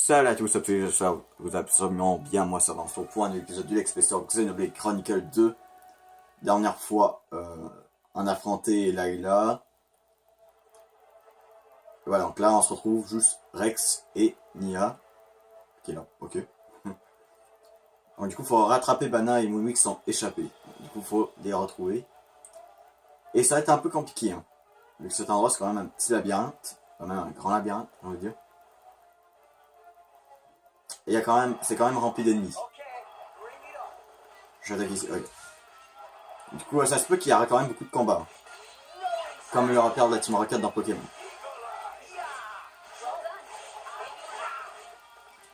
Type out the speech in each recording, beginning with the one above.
Salut à tous, ça vous absolument bien, moi ça va, on se retrouve pour un épisode de l'Express sur Xenoblade Chronicle 2. Dernière fois, on a affronté Layla. Voilà, donc là on se retrouve juste Rex et Nia. Qui est là, ok. Donc du coup il faut rattraper Bana et Moonwi qui sont échappés. Du coup il faut les retrouver. Et ça va être un peu compliqué, hein. Vu que cet endroit c'est quand même un petit labyrinthe. Quand même un grand labyrinthe, on va dire. Et c'est quand même rempli d'ennemis. J'attaque ici, ok. Du coup, ça se peut qu'il y aura quand même beaucoup de combats. Comme le repère de la Team Rocket dans Pokémon.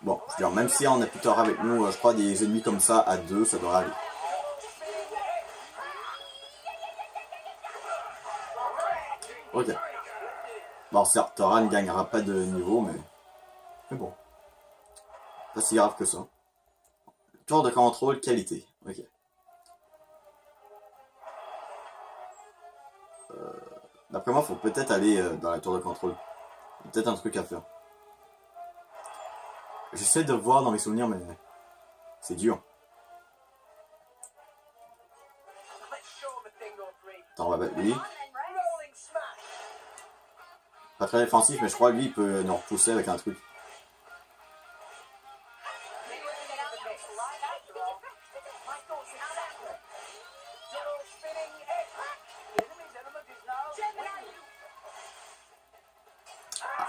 Bon, je veux dire, même si on a plus tard avec nous, je crois, des ennemis comme ça à deux, ça devrait aller. Ok. Bon, certes, Tora ne gagnera pas de niveau, mais bon. Pas si grave que ça. Tour de contrôle qualité. Ok. D'après moi, faut peut-être aller dans la tour de contrôle. Peut-être un truc à faire. J'essaie de voir dans mes souvenirs, mais c'est dur. Attends, on va battre lui. Pas très défensif, mais je crois que lui, il peut nous repousser avec un truc.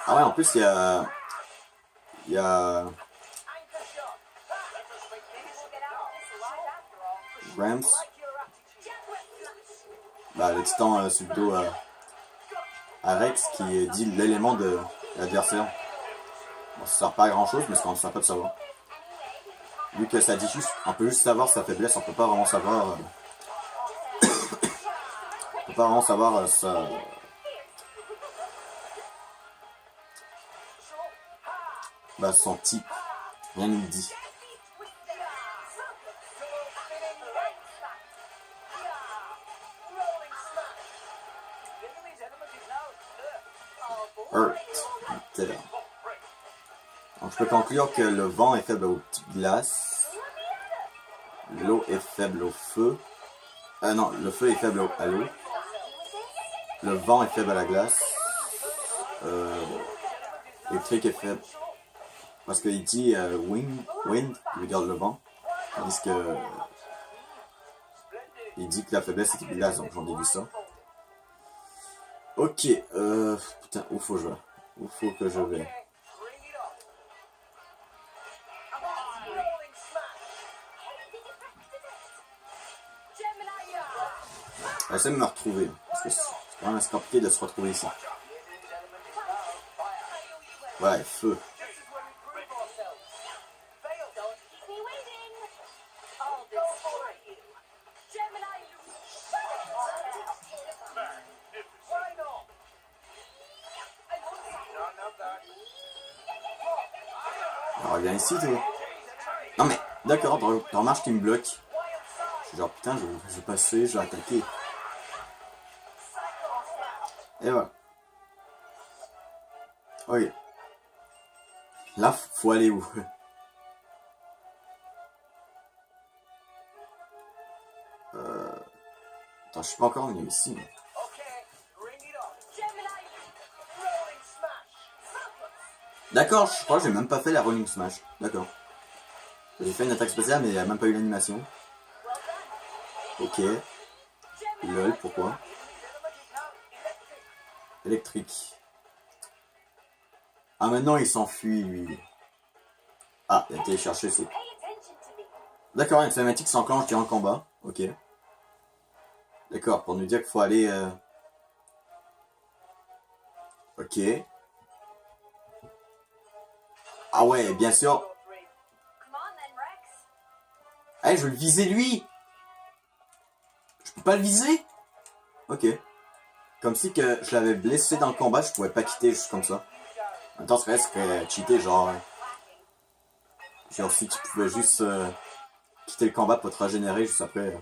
Ah ouais, en plus, il y a Rams. Bah, le titan sur le dos à Rex qui dit l'élément de l'adversaire. Bon, ça sert pas à grand chose, mais c'est quand même sympa de savoir. Vu que ça dit juste, on peut juste savoir sa faiblesse, on peut pas vraiment savoir. On peut pas vraiment savoir son type. Rien nous le dit. Earth. Donc je peux conclure que le vent est faible aux petites glaces. L'eau est faible au feu. Non, le feu est faible à l'eau. Le vent est faible à la glace. L'électrique est faible. Parce qu'il dit wind, il regarde le vent. Tandis que il dit que la faiblesse était glace, donc j'en ai vu ça. Ok, putain, où faut que je vais? Où faut que je vais? J'essaie de me retrouver, parce que c'est quand même assez compliqué de se retrouver ici. Ouais, feu. Alors viens ici, toi. Non mais, d'accord, t'en marche qui me bloque. Je suis genre, putain, je vais passer, je vais attaquer. Et voilà. Ok. Là, faut aller où? Attends, je suis pas encore venu ici. Mais... D'accord, je crois que j'ai même pas fait la Rolling Smash. D'accord. J'ai fait une attaque spéciale, mais il n'y a même pas eu l'animation. Ok. Lol, pourquoi? Électrique. Ah, maintenant il s'enfuit, lui. Ah, il a été chercher ses... D'accord, une cinématique s'enclenche durant le combat. Ok. D'accord, pour nous dire qu'il faut aller... Ok. Ah ouais, bien sûr. Eh, je veux le viser lui. Je peux pas le viser? Ok. Comme si que je l'avais blessé dans le combat, je pouvais pas quitter juste comme ça. En même temps, ce serait cheaté, genre... Genre si tu pouvais juste quitter le combat pour te régénérer juste après.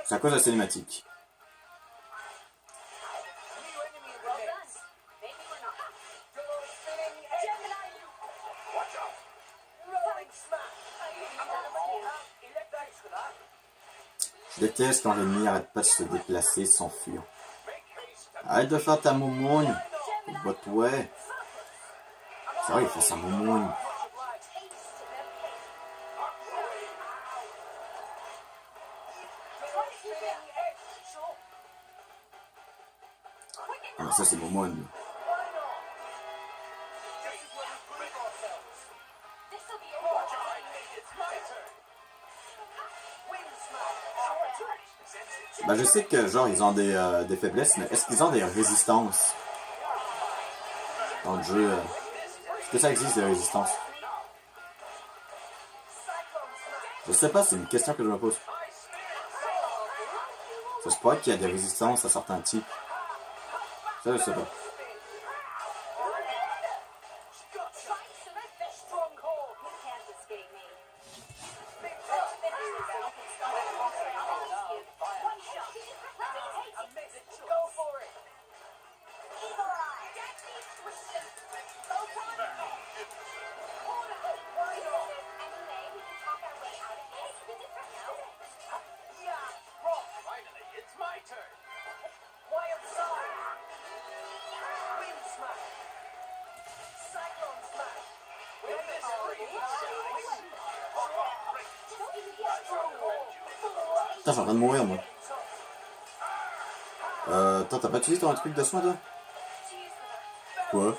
C'est à cause de la cinématique. Je déteste quand l'ennemi arrête pas de se déplacer, s'enfuir. Arrête de faire ta moumoune. Ouais. C'est vrai, il fait sa moumoune. Ah, ça c'est moumoune. Bah, je sais que genre ils ont des faiblesses, mais est-ce qu'ils ont des résistances dans le jeu? Est-ce que ça existe des résistances? Je sais pas, c'est une question que je me pose. Ça se pourrait qu'il y a des résistances à certains types. Ça, je sais pas. Putain, je suis en train de mourir, moi. Attends, t'as pas utilisé ton truc de soin, toi? Quoi?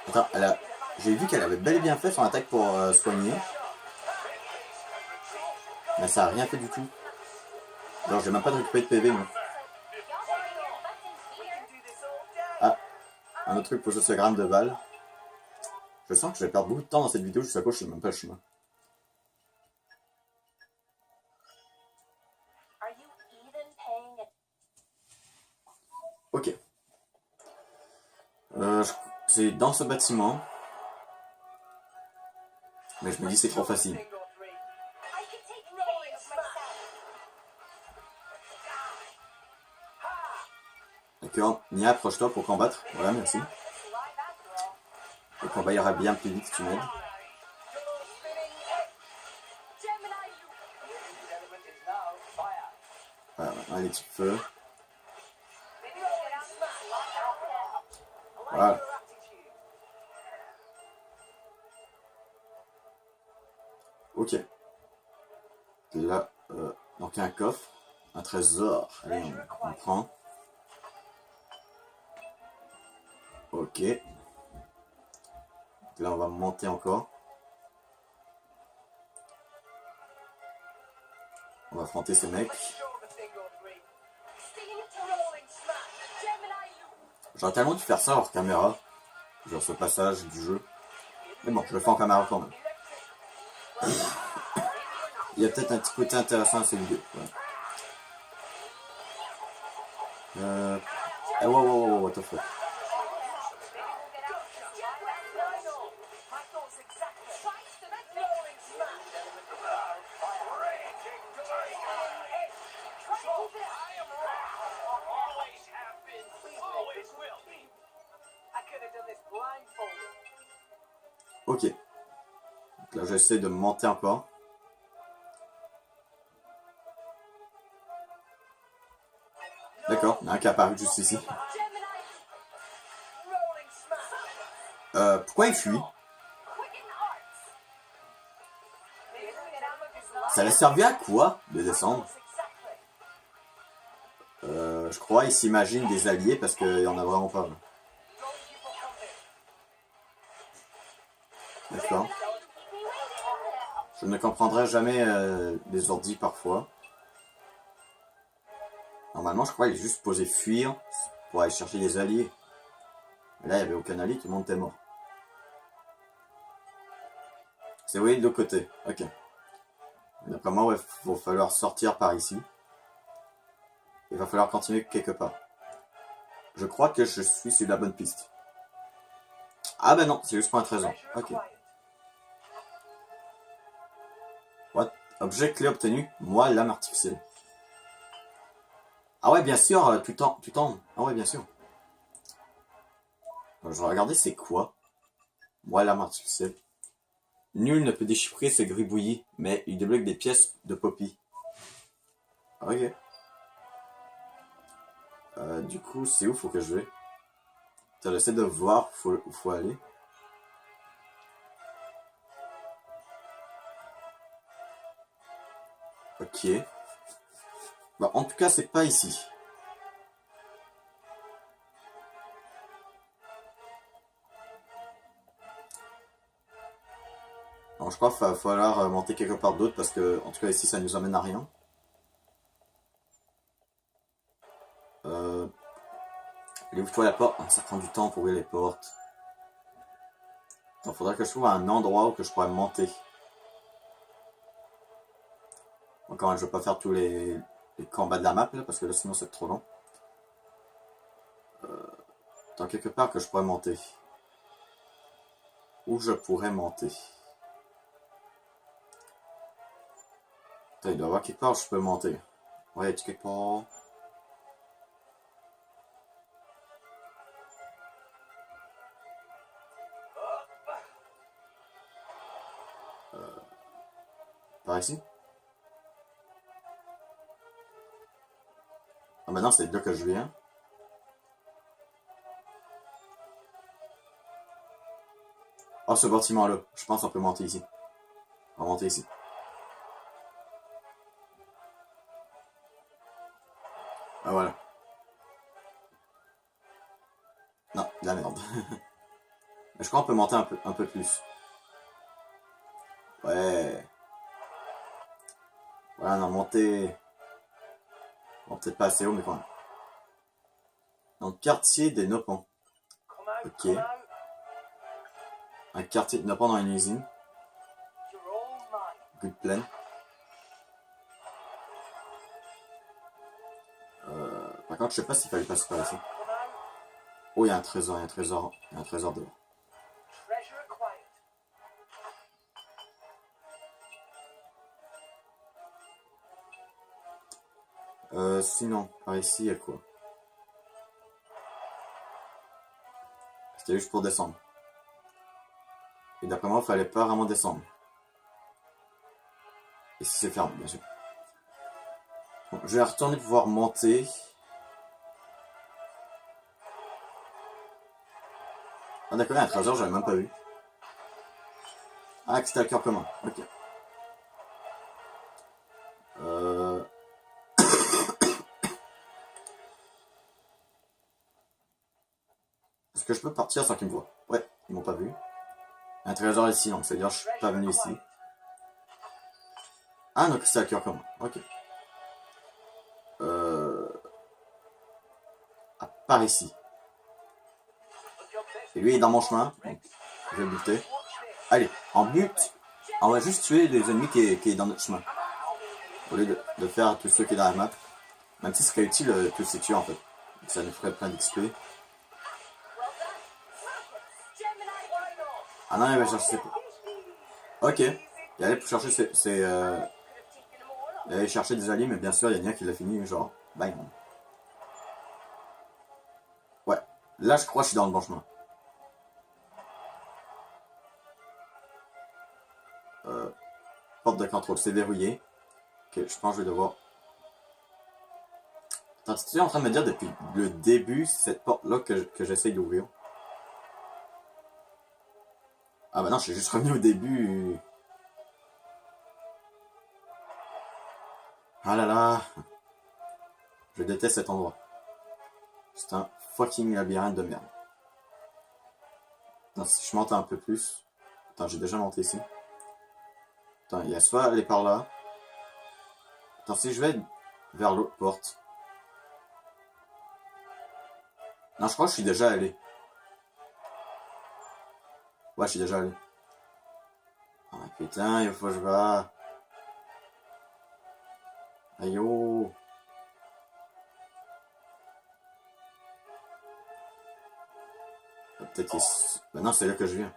Attends, j'ai vu qu'elle avait bel et bien fait son attaque pour soigner. Mais ça a rien fait du tout. Alors, j'ai même pas de récupérer de PV, moi. Ah, un autre truc pour juste ce gramme de balles. Je sens que je vais perdre beaucoup de temps dans cette vidéo, juste à cause, je sais même pas le chemin. Ok. C'est dans ce bâtiment. Mais je me dis c'est trop facile. D'accord, Nia, approche-toi pour combattre. Voilà, merci. Le combat ira bien plus vite si tu m'aides. Voilà, maintenant les types feu. Voilà. Ok. Là, donc il y a un coffre, un trésor. Allez, on prend. Ok. Là, on va monter encore. On va affronter ces mecs. J'aurais tellement dû faire ça hors caméra. Genre ce passage du jeu. Mais bon, je le fais en caméra quand même. Il y a peut-être un petit côté intéressant à cette vidéo. Ouais. Wow, what the fuck. Ok. Donc là, j'essaie de monter encore. D'accord, il y en a un qui est apparu juste ici. Pourquoi il fuit? Ça allait servir à quoi de descendre? Je crois il s'imagine des alliés parce qu'il y en a vraiment pas. D'accord. Je ne comprendrai jamais les ordis parfois. Normalement, je crois qu'il est juste posé fuir pour aller chercher des alliés. Mais là, il n'y avait aucun allié, tout le monde était mort. C'est oui de l'autre côté. Ok. D'après moi, il va falloir sortir par ici. Il va falloir continuer quelque part. Je crois que je suis sur la bonne piste. Ah ben non, c'est juste pour un trésor. Ok. What? Objet clé obtenu. Moi, lame artificielle. Ah ouais, bien sûr, tu tends. Ah ouais, bien sûr. Je vais regarder c'est quoi. Moi, lame artificielle. Nul ne peut déchiffrer ce gribouillis, mais il débloque des pièces de Poppy. Ok. Du coup, c'est où faut que je vais? J'essaie de voir où faut aller. Ok. Bah, en tout cas, c'est pas ici. Donc, je crois qu'il va falloir monter quelque part d'autre parce que, en tout cas, ici, ça nous amène à rien. Ouvre-toi la porte. Ah, ça prend du temps pour ouvrir les portes. Donc, faudrait que je trouve un endroit où que je pourrais monter. Encore même, je vais pas faire tous les combats de la map, là, parce que là, sinon, c'est trop long. Dans quelque part que je pourrais monter. Où je pourrais monter. Attends, il doit y avoir quelque part où je peux monter. Ouais, tu quelque part. Par ici? Ah, maintenant, c'est de là que je viens. Ah, ce bâtiment-là. Je pense qu'on peut monter ici. On va monter ici. Ah, voilà. Non, de la merde. Mais je crois qu'on peut monter un peu plus. Ouais. Ouais, non, monter. Bon, peut-être pas assez haut, mais quand même. Dans le quartier des Nopons. Ok. Un quartier de Nopons dans une usine. Good plan. Par contre, je sais pas s'il fallait passer par ici. Oh, il y a un trésor, il y a un trésor. Il y a un trésor dehors. Sinon, par ici, il y a quoi? C'était juste pour descendre. Et d'après moi, il fallait pas vraiment descendre. Et si c'est fermé, bien sûr. Bon, je vais retourner pouvoir monter. Ah d'accord, il y a un trésor, j'avais même pas vu. Ah, que c'était le cœur commun. Ok. Est-ce que je peux partir sans qu'ils me voient? Ouais, ils m'ont pas vu. Un trésor ici, donc c'est-à-dire que je suis pas venu ici. Ah, donc c'est à cœur commun. Ok. Par ici. Et lui il est dans mon chemin. Donc, je vais le buter. Allez, en but, on va juste tuer les ennemis qui est dans notre chemin. Au lieu de faire tous ceux qui est dans la map. Même si ce serait utile, tous ces tuer en fait. Ça nous ferait plein d'XP. Ah non, il va chercher ses... Ok. Il allait pour chercher il allait chercher des alliés, mais bien sûr, il y a Nia qui l'a fini, genre, bang. Ouais. Là, je crois que je suis dans le bon chemin. Porte de contrôle, c'est verrouillé. Ok, je pense que je vais devoir... Attends, tu es en train de me dire depuis le début, cette porte-là que j'essaye d'ouvrir? Ah bah non, je suis juste revenu au début. Ah là là. Je déteste cet endroit. C'est un fucking labyrinthe de merde. Attends, si je monte un peu plus... Attends, j'ai déjà monté ici. Attends, il y a soit aller par là. Attends, si je vais vers l'autre porte... Non, je crois que je suis déjà allé. Ouais, je suis déjà allé. Ah putain, il faut que je va. Aïe oh. Peut-être qu'il... Maintenant, c'est là que je viens.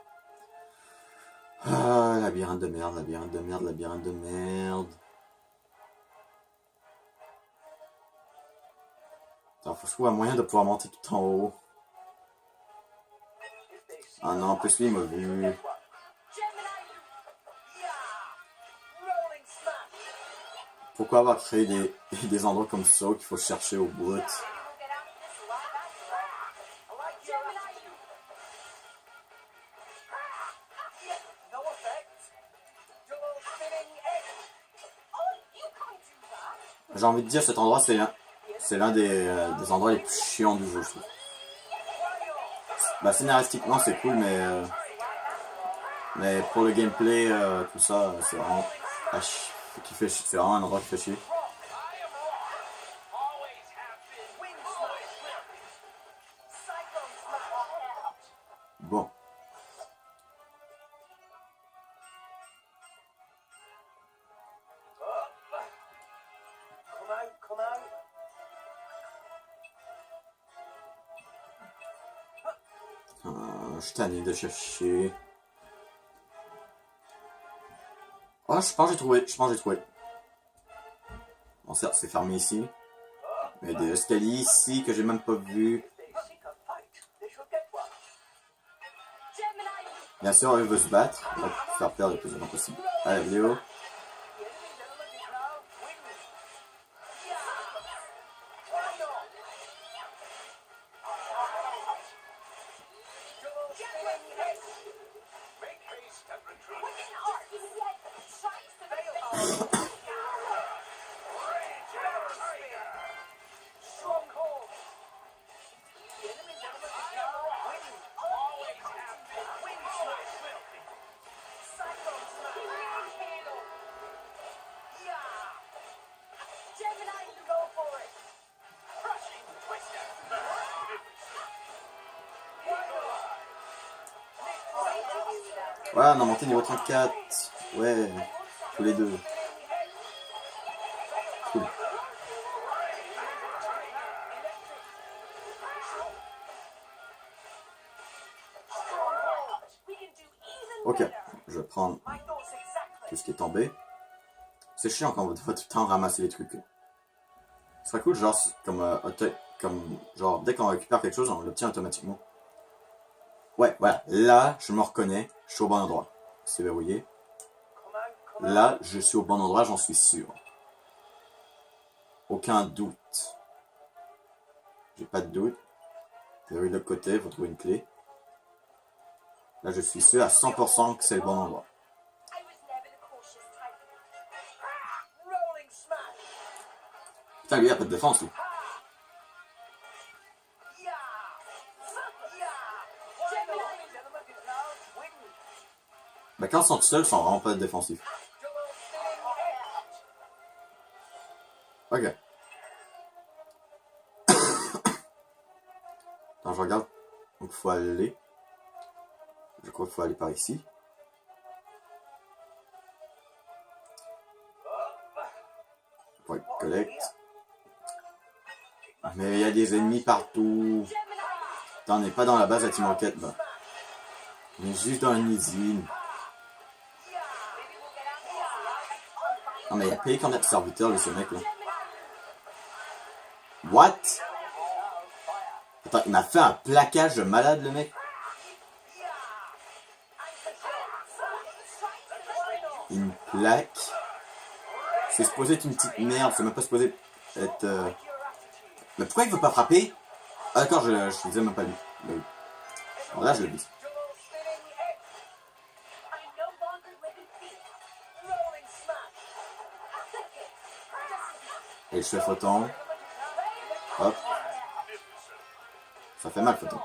Ah, labyrinthe de merde, labyrinthe de merde, labyrinthe de merde. Attends, faut que je trouve un moyen de pouvoir monter tout en haut. Ah non, en plus lui, il m'a vu. Pourquoi avoir créé des endroits comme ça qu'il faut chercher au bout? J'ai envie de dire, cet endroit, c'est l'un des endroits les plus chiants du jeu, je trouve. Bah, scénaristiquement, c'est cool, mais pour le gameplay, tout ça, c'est vraiment, c'est vraiment un endroit qui fait chier. Bon. Je suis tanné de chercher. Oh, je pense que j'ai trouvé. Bon, certes, c'est fermé ici. Il y a des escaliers ici que j'ai même pas vu. Bien sûr, eux veulent se battre. On va faire perdre le plus de temps possible à la vidéo. Voilà, on a monté niveau 34. Ouais, tous les deux. Cool. Ok, je vais prendre tout ce qui est tombé. C'est chiant quand on doit tout le temps ramasser les trucs. Ce serait cool, genre, genre dès qu'on récupère quelque chose, on l'obtient automatiquement. Ouais, voilà, là, je me reconnais, je suis au bon endroit. C'est verrouillé. Là, je suis au bon endroit, j'en suis sûr. Aucun doute. J'ai pas de doute. Verrouille de l'autre côté, il faut trouver une clé. Là, je suis sûr à 100% que c'est le bon endroit. Putain, lui, il a pas de défense, lui. Bah, quand ils sont tout seuls, ils sont vraiment pas défensifs. Ok. Attends, je regarde. Donc, il faut aller. Je crois qu'il faut aller par ici. Ouais, collecte. Mais il y a des ennemis partout. Putain, on n'est pas dans la base à Team Rocket, bah. On est juste dans une usine. Non, mais il a payé combien de serviteurs, lui, ce mec, là? What? Attends, il m'a fait un plaquage de malade, le mec. Une plaque. C'est supposé être une petite merde, c'est même pas supposé être... Mais pourquoi il veut pas frapper? Ah d'accord, je disais même pas lui. Alors là, je l'ai vu. Et je fais photon. Hop. Ça fait mal, photon.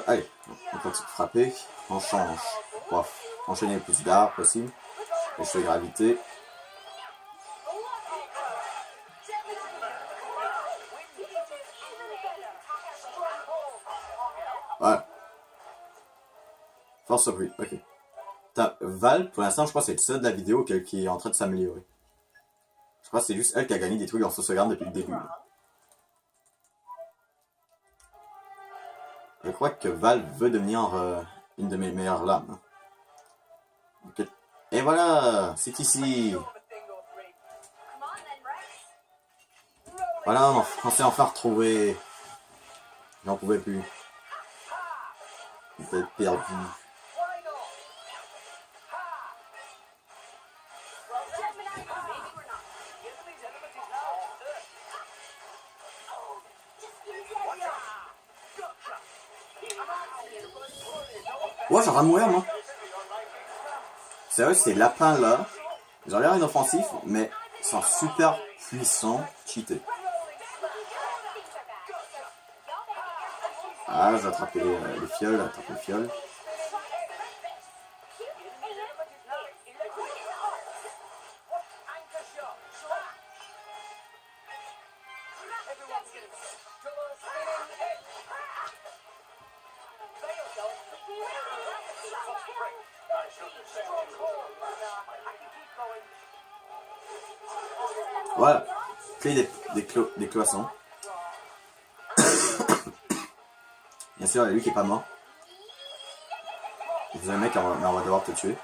Allez, on continue de frapper. On change. On va enchaîner le plus d'art possible. Et je fais gravité. Voilà. Force bruit, ok. Val, pour l'instant, je crois que c'est le seul de la vidéo qui est en train de s'améliorer. Je crois que c'est juste elle qui a gagné des trucs en sauvegarde depuis le début. Je crois que Val veut devenir une de mes meilleures lames. Okay. Et voilà, c'est ici. Voilà, on s'est enfin retrouvé. J'en pouvais plus. J'étais perdu. Ouais, j'aurais mourir, moi. Sérieux, ces lapins-là, ils ont l'air inoffensifs, mais ils sont super puissants, cheatés. Ah, j'ai attrapé les fioles, attrapé les fioles. Voilà, clé des cloisons. Bien sûr, il y a lui qui est pas mort. Vous avez un mec, mais on va devoir te tuer.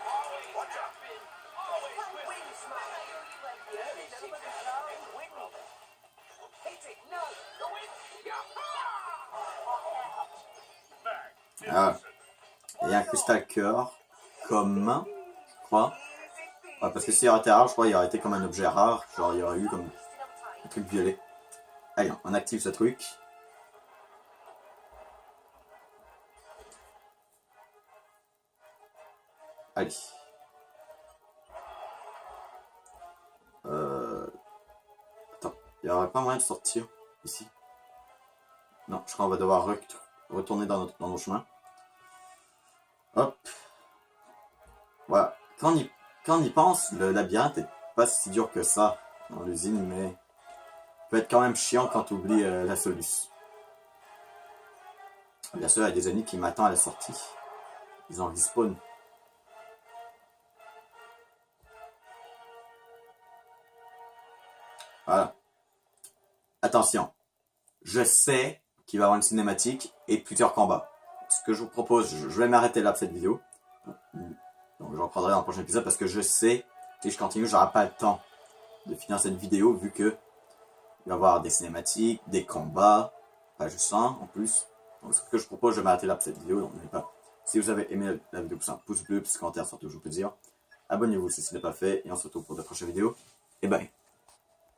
Ah. Il y a un cristal cœur commun, je crois. Ouais, parce que s'il aurait été rare, je crois qu'il aurait été comme un objet rare. Genre, il y aurait eu comme un truc violet. Allez, on active ce truc. Allez. Attends, il n'y aurait pas moyen de sortir ici. Non, je crois qu'on va devoir retourner dans nos chemins. Hop. Voilà. Quand on y pense, le labyrinthe est pas si dur que ça dans l'usine, mais peut être quand même chiant quand tu oublies la soluce. Bien sûr, il y a des ennemis qui m'attendent à la sortie. Ils ont respawn. Voilà. Attention. Je sais qu'il va y avoir une cinématique et plusieurs combats. Ce que je vous propose, je vais m'arrêter là pour cette vidéo. Donc je reprendrai dans le prochain épisode parce que je sais que si je continue, j'aurai pas le temps de finir cette vidéo vu que il va y avoir des cinématiques, des combats, pas juste un en plus. Donc ce que je propose, je vais m'arrêter là pour cette vidéo. Donc n'oubliez pas, si vous avez aimé la vidéo, poussez un pouce bleu, petits commentaires, ça fait toujours plaisir. Abonnez-vous si ce n'est pas fait et on se retrouve pour de prochaines vidéos. Et bye.